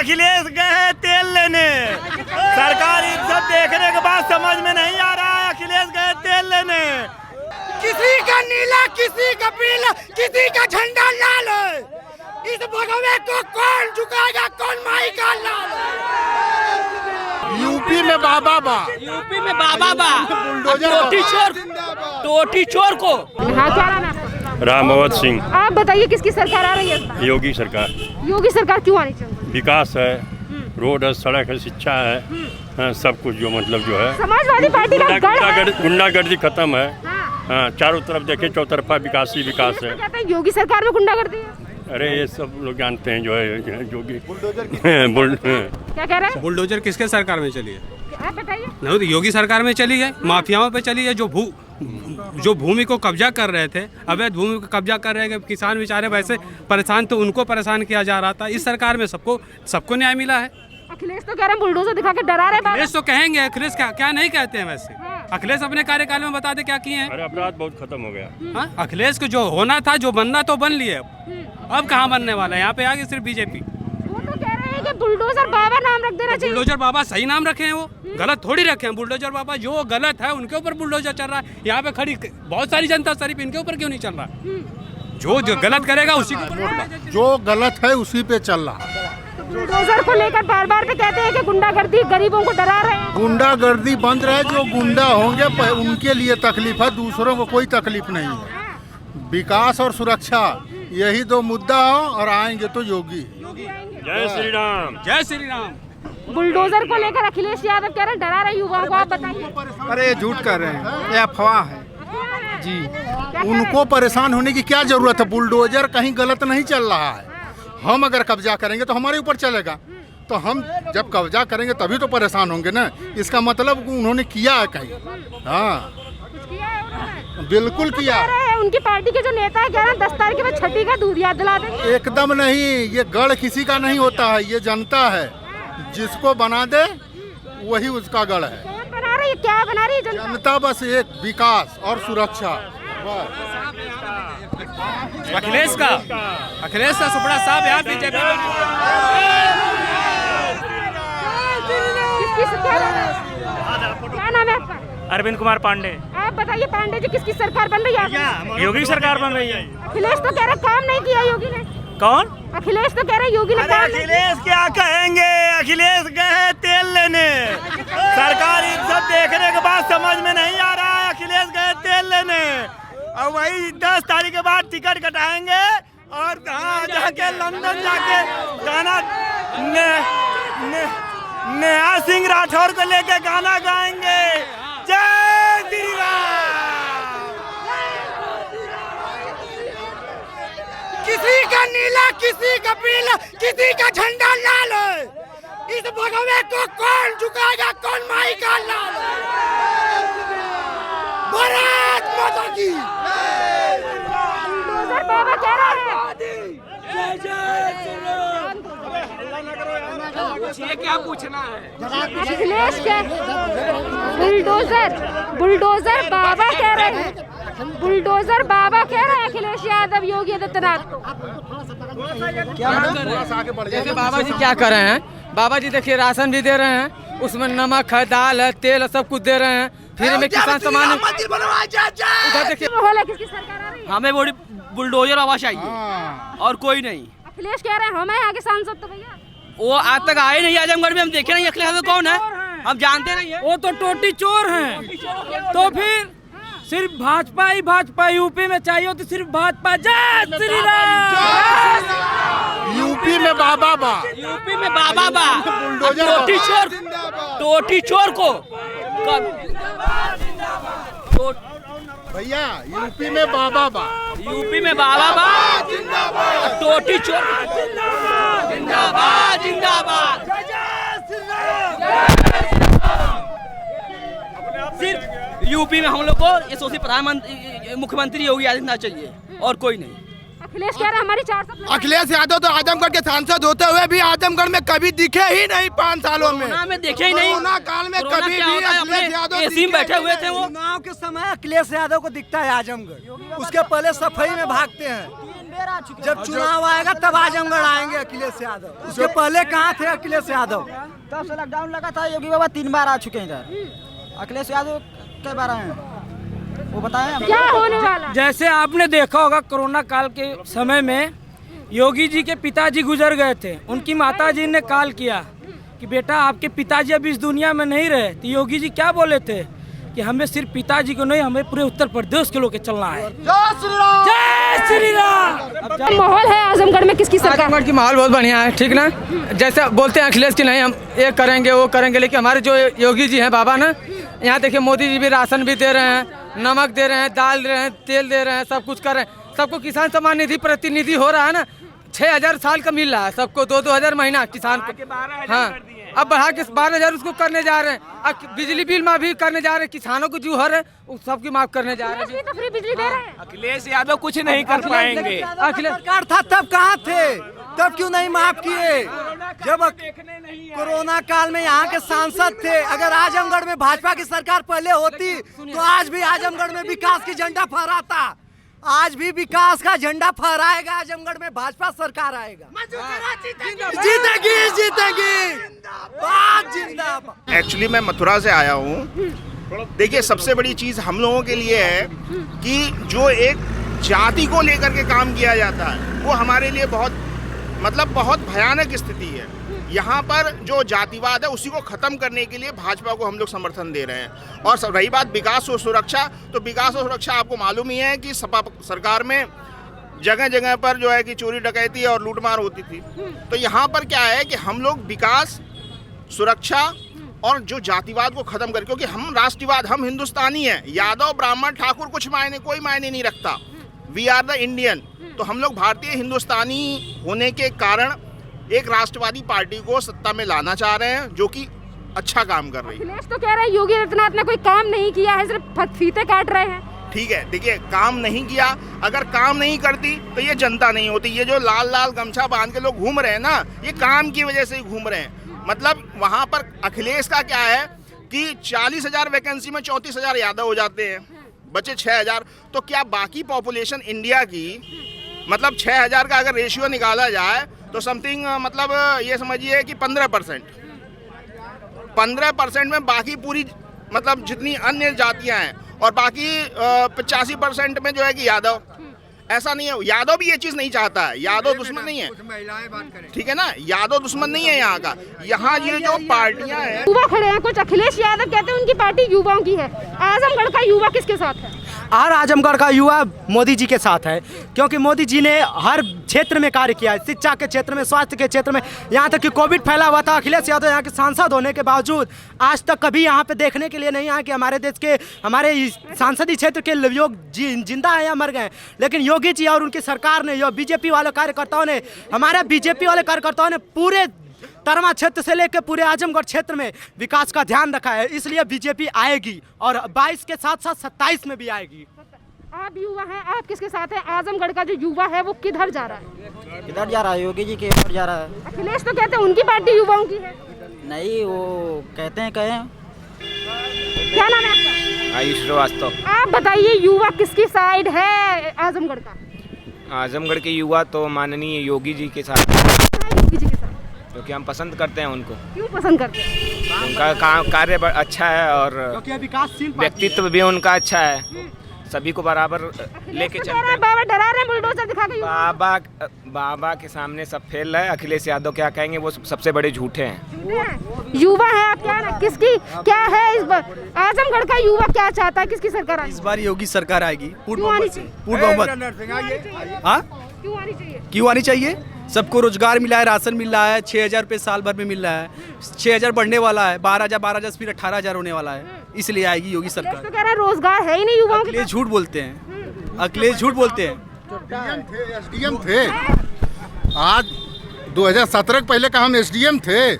अखिलेश गए तेल लेने। सरकारी सब देखने के बाद समझ में नहीं आ रहा है, अखिलेश गए तेल लेने। किसी का नीला, किसी का पीला, किसी का झंडा लाल है। इस भगवे को कौन झुकाएगा, कौन माई का लाल है। यूपी में बाबा बा, यूपी में बाबा बा, टोटी चोर को। हाँ, क्या नाम है आपका? राम भगवत सिंह। आप बताइए किसकी सरकार आ रही है? योगी सरकार। योगी सरकार क्यों आनी चाहिए? विकास है, रोड है, सड़क है, शिक्षा है, हाँ, सब कुछ जो मतलब जो है। समाजवादी पार्टी का गढ़ है। गुंडागर्दी खत्म है। हाँ, चारों तरफ देखे चौतरफा विकास ही विकास है। कहते हैं योगी सरकार में गुंडागर्दी है। अरे ये सब लोग जानते हैं जो है योगी क्या कह रहे हैं? बुलडोजर किसके सरकार में चली है? आप बताइए। नहीं तो योगी सरकार में चली है, माफियाओं पे चली है, जो भूमि को कब्जा कर रहे थे, अवैध भूमि को कब्जा कर रहे हैं। किसान बेचारे वैसे परेशान, तो उनको परेशान किया जा रहा था। इस सरकार में सबको न्याय मिला है। अखिलेश तो कह रहे हैं बुलडोजर दिखा के डरा रहे हैं। अखिलेश तो कहेंगे, अखिलेश क्या नहीं कहते हैं वैसे। अखिलेश अपने कार्यकाल में बता दे क्या किए हैं। अरे अपराध बहुत खत्म हो गया। हाँ, अखिलेश को जो होना था, जो बनना तो बन लिए, अब कहाँ बनने वाला है। यहाँ पे आगे सिर्फ बीजेपी। वो तो कह रहे हैं कि बुलडोजर बाबा नाम रख देना चाहिए। बुलडोजर बाबा सही नाम रखे हैं, वो गलत थोड़ी रखे हैं। बुलडोजर बाबा जो गलत है उनके ऊपर बुलडोजर चल रहा है। यहाँ पे खड़ी बहुत सारी जनता, सिर्फ इनके ऊपर क्यों नहीं चल रहा? जो गलत करेगा उसी के ऊपर, जो गलत है उसी पे चल रहा है। बुलडोजर को लेकर बार बार तो कहते हैं कि गुंडागर्दी गरीबों को डरा रहे हैं। गुंडागर्दी बंद रहे, जो गुंडा होंगे उनके लिए तकलीफ है, दूसरों को कोई तकलीफ नहीं है। विकास और सुरक्षा यही दो मुद्दा हो, और आएंगे तो योगी। जय श्री राम, जय श्री राम। बुलडोजर को लेकर अखिलेश यादव कह रहे हैं डरा रहे युवाओं को। आप बताइए। अरे झूठ कर रहे हैं, ये अफवाह है जी। उनको परेशान होने की क्या जरूरत है? बुलडोजर कहीं गलत नहीं चल रहा है। हम अगर कब्जा करेंगे तो हमारे ऊपर चलेगा, तो हम जब कब्जा करेंगे तभी तो परेशान होंगे ना। इसका मतलब उन्होंने किया है कहीं? हाँ, बिल्कुल किया। उनकी पार्टी के जो नेता है कह रहे हैं 10 तारीख के बाद छठी का दूध याद दिला देंगे। एकदम नहीं, ये गढ़ किसी का नहीं होता है, ये जनता है। जिसको बना दे वही उसका गढ़ है। कौन बना रही है, क्या बना रही है जनता? बस एक विकास और सुरक्षा। अखिलेश का सुपड़ा साहब यहाँ बीजेपी। क्या नाम है आपका? अरविंद कुमार पांडे। आप बताइए पांडे जी, किसकी सरकार बन रही है? योगी सरकार बन रही है। अखिलेश तो कह रहे काम नहीं किया योगी ने। कौन? अखिलेश तो कह रहे योगी ने काम नहीं किया। अखिलेश क्या कहेंगे, अखिलेश गए तेल लेने। सरकारी सब देखने के बाद समझ में नहीं आ रहा है, अखिलेश गए तेल लेने। और वही 10 तारीख के बाद टिकट कटाएंगे और कहाँ जाके लंदन जाके गाना नेहा सिंह राठौर को लेके गाना गाएंगे। जय श्री राम। किसी का नीला, किसी का पीला, किसी का झंडा लाल है। इस भगवे को कौन झुकाएगा, कौन माई का लाल है। भारत माता की। बुलडोजर बाबा कह रहे हैं। क्या पूछना है? अखिलेश क्या? बुलडोजर बाबा कह रहे हैं। बुलडोजर बाबा कह रहे हैं अखिलेश यादव योगी आदित्यनाथ को। जैसे बाबा जी क्या कर रहे हैं? बाबा जी देखिए राशन भी दे रहे हैं, उसमें नमक है, दाल है, तेल है, सब कुछ दे रहे हैं। फिर में किसान सामान उधर देखिए। किसकी सरकार आ रही है? हमें बड़ी बुलडोजर आवाज चाहिए और कोई नहीं। अखिलेश कह रहे हैं हमें आगे सांसद तो भैया वो आज तक आए नहीं आजमगढ़ में, हम देखे नहीं अखिलेश यादव कौन है, हम जानते नहीं है। वो तो टोटी चोर हैं। तो फिर सिर्फ भाजपा ही भाजपा यूपी में चाहिए तो सिर्फ भाजपा। जय श्री राम। यूपी में बाबा बा, यूपी में बाबा बा, टोटी चोर को। भैया यूपी में बाबा बा, यूपी में बाबा बा, टोटी चोर। जिंदाबाद जिंदाबाद। सिर्फ यूपी में हम लोग को यशस्वी प्रधानमंत्री मुख्यमंत्री योगी आदित्यनाथ चाहिए और कोई नहीं। अखिलेश कह रहे हैं हमारी 400। अखिलेश यादव तो आजमगढ़ के सांसद होते हुए भी आजमगढ़ में कभी दिखे ही नहीं 5 सालों में। कोरोना में देखे ही नहीं। कोरोना काल में कभी भी अखिलेश यादव एसी में बैठे हुए थे वो। चुनाव के समय अखिलेश यादव को दिखता है आजमगढ़, उसके पहले सफाई में भागते हैं। जब चुनाव आएगा तब आजमगढ़ आएंगे अखिलेश यादव। उसके पहले कहाँ थे अखिलेश यादव? तब से लॉकडाउन लगा था, योगी बाबा 3 बार आ चुके हैं इधर। अखिलेश यादव कई बार आए हैं, वो बताएं क्या होने वाला? जैसे आपने देखा होगा कोरोना काल के समय में योगी जी के पिताजी गुजर गए थे, उनकी माताजी ने कॉल किया कि बेटा आपके पिताजी अब इस दुनिया में नहीं रहे। तो योगी जी क्या बोले थे कि हमें सिर्फ पिताजी को नहीं, हमें पूरे उत्तर प्रदेश के लोग चलना है। जय श्री राम। माहौल है आजमगढ़ में किसकी सरकार? आजमगढ़ की माहौल बहुत बढ़िया है, ठीक ना। जैसे बोलते हैं अखिलेश की नहीं हम ये करेंगे वो करेंगे, लेकिन हमारे जो योगी जी हैं बाबा ना, यहाँ देखिए मोदी जी भी राशन भी दे रहे हैं, नमक दे रहे हैं, दाल दे रहे हैं, तेल दे रहे हैं, सब कुछ कर रहे हैं। सबको किसान सम्मान निधि प्रतिनिधि हो रहा है ना, 6,000 साल का मिल रहा है सबको, 2-2 हज़ार महीना किसान को। हाँ, अब बढ़ा के 12,000 उसको करने जा रहे हैं। अब बिजली बिल माफ भी करने जा रहे हैं, किसानों को जो हो रहे हैं सबकी माफ करने जा रहे हैं। तो फ्री बिजली दे रहे हैं। अखिलेश यादव कुछ नहीं कर पाएंगे। अखिलेश सरकार था तब कहाँ थे? तब क्यों नहीं माफ किए? जब कोरोना काल में यहाँ के सांसद थे। अगर आजमगढ़ में भाजपा की सरकार पहले होती तो आज भी आजमगढ़ में विकास की झंडा फहराता। आज भी विकास का झंडा फहराएगा आजमगढ़ में, भाजपा सरकार आएगा। जीतेगी जीतेगी, बात जिंदाबाद। एक्चुअली मैं मथुरा से आया हूँ। देखिए सबसे बड़ी चीज़ हम लोगों के लिए है कि जो एक जाति को लेकर के काम किया जाता है वो हमारे लिए बहुत भयानक स्थिति है। यहाँ पर जो जातिवाद है उसी को ख़त्म करने के लिए भाजपा को हम लोग समर्थन दे रहे हैं। और रही बात विकास और सुरक्षा, तो विकास और सुरक्षा आपको मालूम ही है कि सपा सरकार में जगह जगह पर जो है कि चोरी डकैती और लूटमार होती थी। तो यहाँ पर क्या है कि हम लोग विकास, सुरक्षा और जो जातिवाद को ख़त्म कर, क्योंकि हम राष्ट्रवाद, हम हिंदुस्तानी हैं। यादव ब्राह्मण ठाकुर कोई मायने नहीं रखता। We are the Indian. तो हम लोग भारतीय हिंदुस्तानी होने के कारण एक राष्ट्रवादी पार्टी को सत्ता में लाना चाह रहे हैं जो कि अच्छा काम कर रही है। अखिलेश तो कह रहे हैं योगी आदित्यनाथ ने कोई काम नहीं किया है, सिर्फ फीते काट रहे हैं। ठीक है, देखिए काम नहीं किया, अगर काम नहीं करती तो ये जनता नहीं होती। ये जो लाल लाल गमछा बांध के लोग घूम रहे हैं ना, ये काम की वजह से ही घूम रहे हैं। मतलब वहाँ पर अखिलेश का क्या है कि 40,000 वैकेंसी में 34,000 यादव हो जाते हैं, बचे 6,000। तो क्या बाकी पॉपुलेशन इंडिया की मतलब 6,000 का अगर रेशियो निकाला जाए तो समथिंग मतलब ये समझिए कि 15% में बाकी पूरी मतलब जितनी अन्य जातियां हैं और बाकी 85% में जो है कि यादव। ऐसा नहीं है, यादव भी ये चीज़ नहीं चाहता है। यादव दुश्मन नहीं है, ठीक है ना, यादव दुश्मन नहीं है यहाँ का। यहाँ ये जो पार्टियां हैं, युवा खड़े हैं कुछ। अखिलेश यादव कहते हैं उनकी पार्टी युवाओं की है। आजमगढ़ का युवा किसके साथ है? और आजमगढ़ का युवा मोदी जी के साथ है, क्योंकि मोदी जी ने हर क्षेत्र में कार्य किया है। शिक्षा के क्षेत्र में, स्वास्थ्य के क्षेत्र में, यहाँ तक कि कोविड फैला हुआ था। अखिलेश यादव यहाँ के सांसद होने के बावजूद आज तक कभी यहाँ पे देखने के लिए नहीं आया कि हमारे देश के, हमारे सांसदीय क्षेत्र के लोग जिंदा हैं या मर गए। लेकिन योगी जी और उनकी सरकार ने, बीजेपी वाले कार्यकर्ताओं ने, हमारे बीजेपी वाले कार्यकर्ताओं ने पूरे तरमा क्षेत्र से लेकर पूरे आजमगढ़ क्षेत्र में विकास का ध्यान रखा है। इसलिए बीजेपी आएगी और 22 के साथ साथ 27 में भी आएगी। आप युवा हैं, आप किसके साथ हैं? आजमगढ़ का जो युवा है वो किधर जा रहा है? किधर जा रहा है? योगी जी के ओर जा रहा है। अखिलेश तो कहते हैं उनकी पार्टी युवाओं की है। नहीं, वो कहते हैं क्या नाम है आपका? आयुष श्रीवास्तव। आप बताइए युवा किसकी साइड है आजमगढ़ का? आजमगढ़ के युवा तो माननीय योगी जी के साथ, योगी जी के साथ, क्योंकि हम पसंद करते हैं उनको। क्यों पसंद करते हैं? उनका काम कार्य अच्छा है और व्यक्तित्व भी उनका अच्छा है। सभी को बराबर लेके चलते हैं। बाबा डरा रहे हैं बुलडोजर दिखा के। बाबा के सामने सब फेल है। अखिलेश यादव क्या कहेंगे, वो सबसे बड़े झूठे हैं। युवा है आप, क्या किसकी क्या है इस बार आजमगढ़ का युवा क्या चाहता है? किसकी सरकार आएगी? इस बार योगी सरकार आएगी, पूर्ण बहुमत। क्यों आनी चाहिए? सबको रोजगार मिला है, राशन मिल रहा है, 6,000 रुपये साल भर में मिल रहा है, 6,000 बढ़ने वाला है, 12,000 फिर 18,000 होने वाला है। इसलिए आएगी योगी सरकार। तो कह रहा है रोजगार है ही नहीं युवाओं के पास। अखिलेश झूठ बोलते हैं, अखिलेश झूठ बोलते हैं। एसडीएम थे, आज 2017 के पहले का हम एसडीएम थे,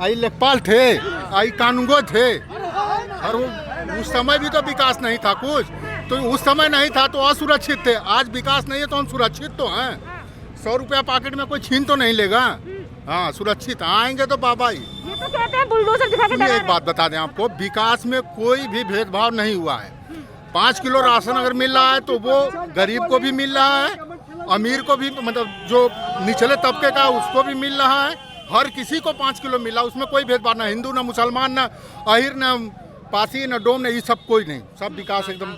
आई लेखपाल थे, आई कानूंगो थे। और उस समय भी तो विकास नहीं था कुछ, तो उस समय नहीं था तो असुरक्षित थे। आज विकास नहीं है तो हम सुरक्षित तो हैं। 100 रुपया पॉकेट में कोई छीन तो नहीं लेगा। हाँ, सुरक्षित आएंगे तो बाबा ही। ये तो कहते हैं बुलडोजर दिखा के। एक बात बता दें आपको, विकास में कोई भी भेदभाव नहीं हुआ है। 5 किलो राशन अगर मिल रहा है तो वो गरीब को भी मिल रहा है अमीर को भी, मतलब जो निचले तबके का उसको भी मिल रहा है, हर किसी को 5 किलो मिला, उसमें कोई भेदभाव ना हिंदू ना मुसलमान ना अहिर ना पासी न डोम ने, ये सब कोई नहीं, सब विकास एकदम।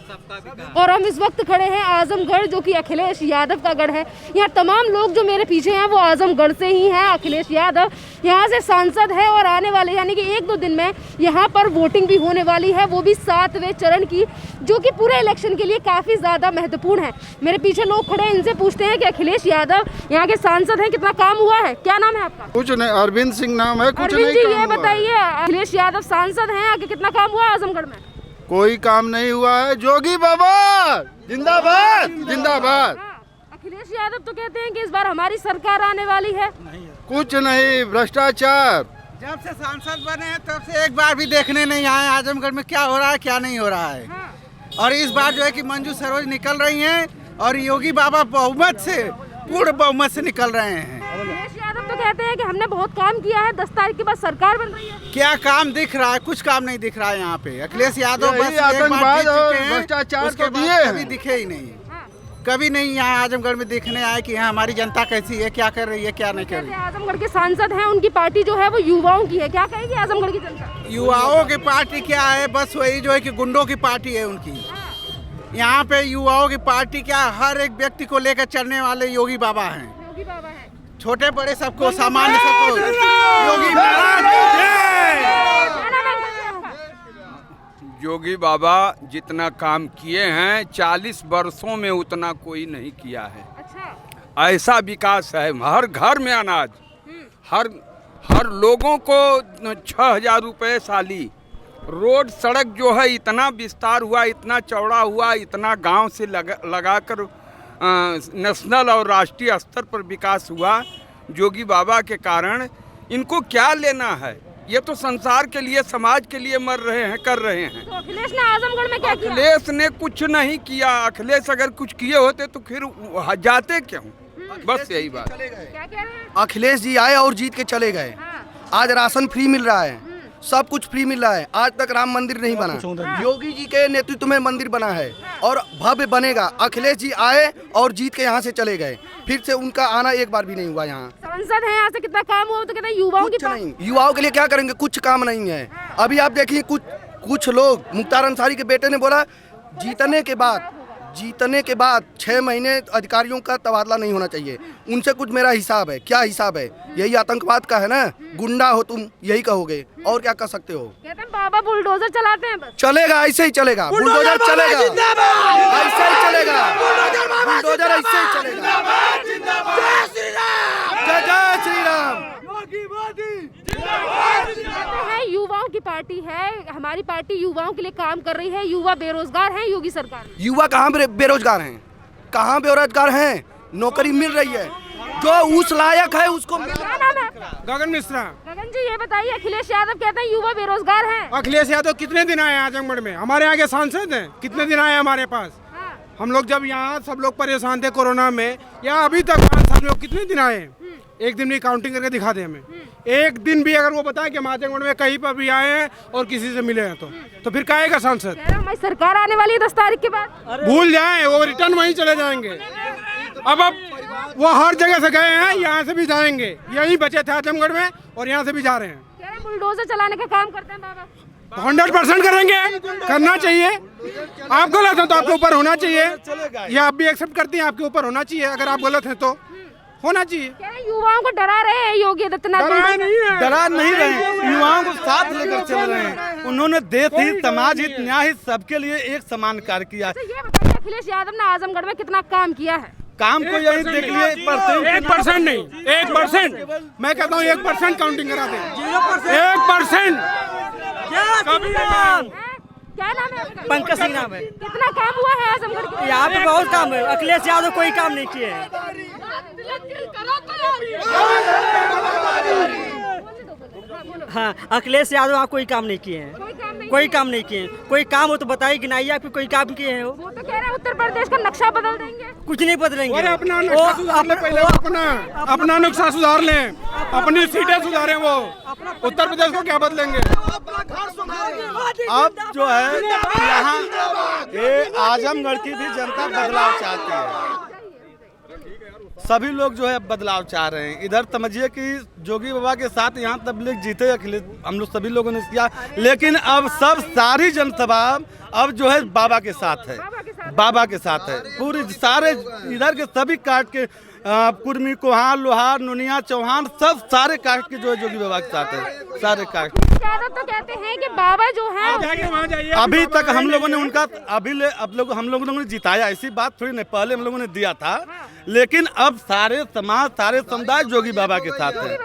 और हम इस वक्त खड़े हैं आजमगढ़, जो कि अखिलेश यादव का गढ़ है। यहाँ तमाम लोग जो मेरे पीछे हैं वो आजमगढ़ से ही हैं। अखिलेश यादव यहाँ से सांसद है और आने वाले यानी कि 1-2 दिन में यहाँ पर वोटिंग भी होने वाली है, वो भी 7वें चरण की, जो कि पूरे इलेक्शन के लिए काफ़ी ज़्यादा महत्वपूर्ण है। मेरे पीछे लोग खड़े हैं, इनसे पूछते हैं कि अखिलेश यादव यहाँ के सांसद हैं, कितना काम हुआ है? क्या नाम है आपका? कुछ नहीं, अरविंद सिंह नाम है। कुछ अरविंद जी, ये बताइए, अखिलेश यादव सांसद हैं, आगे कितना काम हुआ आजमगढ़ में? कोई काम नहीं हुआ है। जोगी बाबा जिंदाबाद जिंदाबाद। अखिलेश यादव तो कहते हैं कि इस बार हमारी सरकार आने वाली है। कुछ नहीं, भ्रष्टाचार। जब से सांसद बने हैं तब से एक बार भी देखने नहीं आए आजमगढ़ में क्या हो रहा है क्या नहीं हो रहा है। और इस बार जो है कि मंजू सरोज निकल रही हैं और योगी बाबा बहुमत से, पूर्ण बहुमत से निकल रहे हैं। अखिलेश यादव तो कहते हैं कि हमने बहुत काम किया है, 10 तारीख के बाद सरकार बन रही है। क्या काम दिख रहा है? कुछ काम नहीं दिख रहा है यहाँ पे। अखिलेश यादव बस आतंकवाद और भ्रष्टाचार के दिए कभी दिखे ही नहीं, कभी नहीं यहाँ आजमगढ़ में देखने आए कि यहाँ हमारी जनता कैसी है, क्या कर रही है, क्या नहीं कर रही है। आजमगढ़ के सांसद हैं, उनकी पार्टी जो है वो युवाओं की है, क्या कहेगी आजमगढ़ की जनता? युवाओं की पार्टी क्या है? बस वही जो है कि गुंडों की पार्टी है उनकी। यहाँ पे युवाओं की पार्टी क्या, हर एक व्यक्ति को लेकर चलने वाले योगी बाबा हैं। छोटे बड़े सबको, सामान्य सबको योगी योगी बाबा जितना काम किए हैं 40 वर्षों में उतना कोई नहीं किया है। अच्छा। ऐसा विकास है, हर घर में अनाज, हर लोगों को 6,000 रुपये साली, रोड सड़क जो है इतना विस्तार हुआ, इतना चौड़ा हुआ, इतना गांव से लगाकर नेशनल और राष्ट्रीय स्तर पर विकास हुआ योगी बाबा के कारण। इनको क्या लेना है? ये तो संसार के लिए, समाज के लिए मर रहे हैं, कर रहे हैं। तो अखिलेश ने आजमगढ़ में क्या किया? अखिलेश ने कुछ नहीं किया। अखिलेश अगर कुछ किए होते तो फिर जाते क्यों? बस यही बात। क्या कह रहे हैं? अखिलेश जी आए और जीत के चले गए। आज राशन फ्री मिल रहा है, सब कुछ फ्री मिल रहा है। आज तक राम मंदिर नहीं बना, योगी जी के नेतृत्व में मंदिर बना है और भव्य बनेगा। अखिलेश जी आए और जीत के यहाँ से चले गए, फिर से उनका आना एक बार भी नहीं हुआ। यहाँ सांसद है, यहाँ से कितना काम हुआ? तो कहते हैं युवाओं की नहीं, युवाओं के लिए क्या करेंगे? कुछ काम नहीं है। अभी आप देखिए, कुछ लोग, मुख्तार अंसारी के बेटे ने बोला जीतने के बाद 6 महीने अधिकारियों का तबादला नहीं होना चाहिए। उनसे कुछ मेरा हिसाब है। क्या हिसाब है? यही आतंकवाद का है ना, गुंडा हो तुम, यही कहोगे, और क्या कर सकते हो? कहते हैं बाबा बुलडोजर चलाते हैं बस। चलेगा, ऐसे ही चलेगा, बुलडोजर चलेगा, ऐसे ही चलेगा, बुलडोजर ऐसे ही चलेगा। जय श्री राम। है युवाओं की पार्टी है, हमारी पार्टी युवाओं के लिए काम कर रही है। युवा बेरोजगार हैं योगी सरकार। युवा कहाँ बेरोजगार हैं? कहाँ बेरोजगार हैं? नौकरी मिल रही है, जो उस लायक है उसको। क्या नाम है? गगन मिश्रा। गगन जी, ये बताइए, अखिलेश यादव कहते हैं युवा बेरोजगार हैं। अखिलेश यादव कितने दिन आए आजमगढ़ में? हमारे यहाँ के सांसद हैं, कितने दिन आए हमारे पास? हम लोग जब यहाँ सब लोग परेशान थे कोरोना में, यहाँ अभी तक 5 साल में कितने दिन आए? एक दिन भी काउंटिंग करके दिखा दे हमें। एक दिन भी अगर वो बताए कि हम आजमगढ़ में कहीं पर भी आए हैं और किसी से मिले हैं तो फिर काहेगा सांसद? हमारी सरकार आने वाली है 10 तारीख के बाद। भूल जाए, वो रिटर्न वहीं चले जाएंगे। अब वो हर जगह से गए हैं, यहाँ से भी जाएंगे। यहीं बचे थे आजमगढ़ में और यहाँ से भी जा रहे हैं। बुलडोजर चलाने का काम करते हैं बाबा। 100% करेंगे, करना चाहिए। आप गलत हैं तो आपके ऊपर होना चाहिए, या आप भी एक्सेप्ट करती हैं आपके ऊपर होना चाहिए। अगर आप गलत हैं तो होना चाहिए। युवाओं को डरा रहे हैं योगी आदित्यनाथ? डरा नहीं रहे, युवाओं को साथ लेकर चल रहे हैं। उन्होंने देश हित, समाज हित, न्याय हित, सबके लिए एक समान कार्य किया। ये बताइए, अखिलेश यादव ने आजमगढ़ में कितना काम किया है? काम को यही देख लिए 1% नहीं, 1%। मैं कहता हूँ 1% काउंटिंग करा दें। 1% क्या नाम है आपका? पंकज सिंह नाम है। कितना काम हुआ है आजमगढ़ के? यहाँ पे बहुत काम है। अखिलेश यादव कोई काम नहीं किए हैं। हाँ, अखिलेश यादव आप कोई काम नहीं किए हैं, कोई काम नहीं किए हैं। कोई काम हो तो बताइए, गिनाइए आप कोई काम किए हैं। वो तो कह रहे हैं उत्तर प्रदेश का नक्शा बदल देंगे। कुछ नहीं बदलेंगे। अपना नक्शा सुधार ले, पहले अपना नक्शा सुधार लें, अपनी सीटें सुधारें। वो उत्तर प्रदेश को क्या बदलेंगे? अब जो है यहाँ ये आजमगढ़ की भी जनता बदलाव चाहती है। सभी लोग जो है बदलाव चाह रहे हैं। इधर समझिए कि जोगी बाबा के साथ यहाँ तबलीग जीते अखिलेश, हम लोग सभी लोगों ने किया, लेकिन अब सब सारी जनसभा अब जो है बाबा के साथ है, बाबा के साथ है। पूरी सारे इधर के सभी काट के कुर्मी, कोहार, लोहार, नुनिया, चौहान, सब सारे कास्ट के जो है जोगी बाबा के साथ है, सारे कास्ट। तो कहते हैं कि बाबा जो है अभी तक हम लोगों ने उनका हम लोगों ने जिताया, ऐसी बात थोड़ी नहीं, पहले हम लोगों ने दिया था, लेकिन अब सारे समाज, सारे समुदाय जोगी बाबा के साथ है।